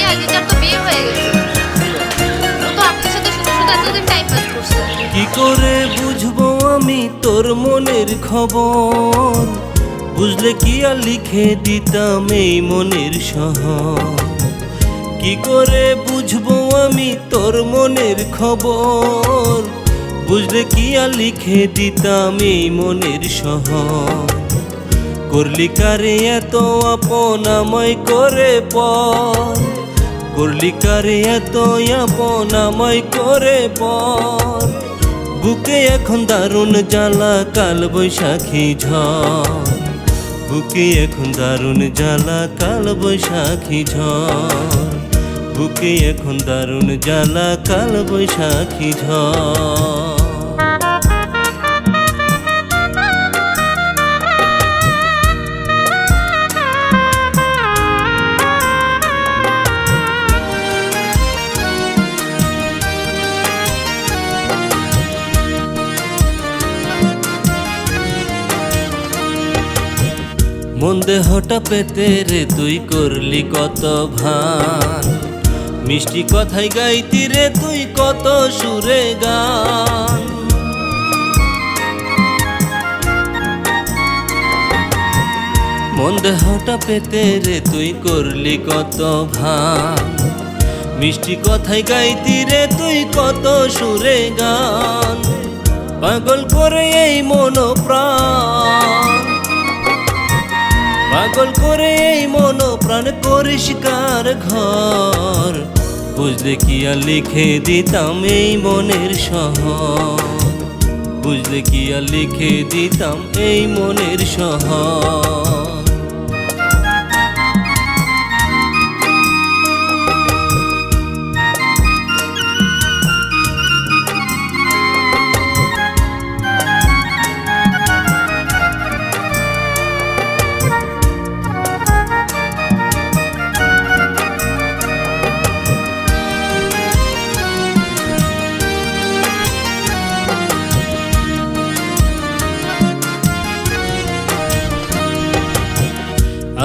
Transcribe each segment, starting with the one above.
ভাইয়া যার তো বিয়ে হয়ে গেছে, ও তো আপনার সাথে শুধু শুধু এতদিন টাইম পাস করছে। কি করে বুঝবো আমি তোর মনের খবর, বুঝলে কি আর লিখে দিতাম এই মনের শহর। কি করে বুঝবো আমি তোর মনের খবর, বুঝলে কি আর লিখে দিতাম এই মনের শহর। করলি কারে এত আপন আমায় করে পর, করলি কারে এত আপন আমায় করে পর। বুকে এখন দারুণ জ্বালা কাল বৈশাখী ঝড়, বুকে এখন দারুণ জ্বালা কাল বৈশাখী ঝড়, বুকে এখন দারুণ জ্বালা কাল বৈশাখী ঝড়। মন দেহটা পেতে রে তুই করলি কত ভান, মিষ্টি কথাই গাইতি রে তুই কত সুরে গান। মন দেহটা পেতে রে তুই করলি কত ভান, মিষ্টি কথাই গাইতি রে তুই কত সুরে গান। পাগল করে এই মন প্রাণ, পাগল করে এই মন প্রাণ করিস কার ঘর। বুঝলে কি আর লিখে দিতাম এই মনের শহর, বুঝলে কি আর লিখে দিতাম এই মনের শহর।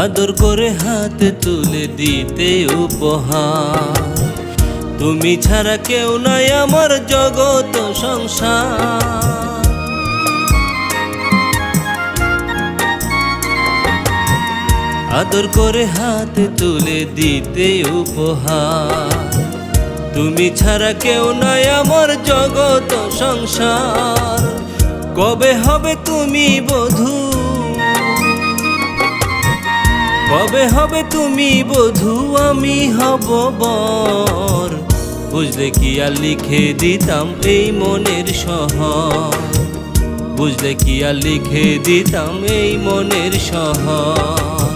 আদর করে হাতে তুলে দিতে উপহার, তুমি ছাড়া কেউ নাই আমার জগৎ সংসার। আদর করে হাতে তুলে দিতে উপহার, তুমি ছাড়া কেউ নাই আমার জগৎ সংসার। কবে হবে তুমি বধূ, কবে হবে তুমি বধূ আমি হব বর। বুঝলে কি আর লিখে দিতাম এই মনের শহর, বুঝলে কি আর লিখে দিতাম এই মনের শহর।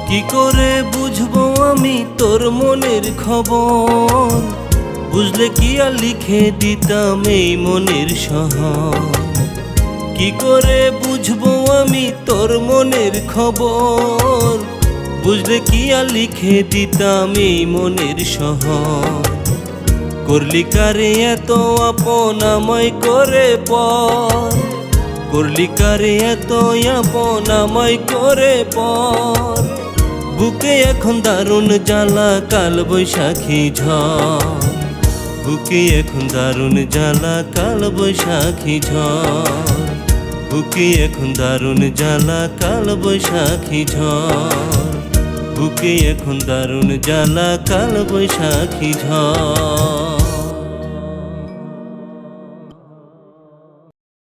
কি করে বুঝবো আমি তোর মনের খবর, বুঝলে কি আর লিখে দিতাম এই মনের শহর। কি করে বুঝবো আমি তোর মনের খবর, বুঝলে কি আর লিখে দিতাম এই মনের শহর। করলি কারে এত আপন আমায় করে পর, করলি কারে এত আপন আমায় করে পর। বুকে এখন দারুণ জ্বালা কাল বৈশাখী ঝড়, বুকে এখন দারুণ জ্বালা কাল বৈশাখী ঝড়, বুকে এখন দারুণ জ্বালা কাল বৈশাখী ঝড়, বুকে এখন দারুণ জ্বালা কাল বৈশাখী ঝড়।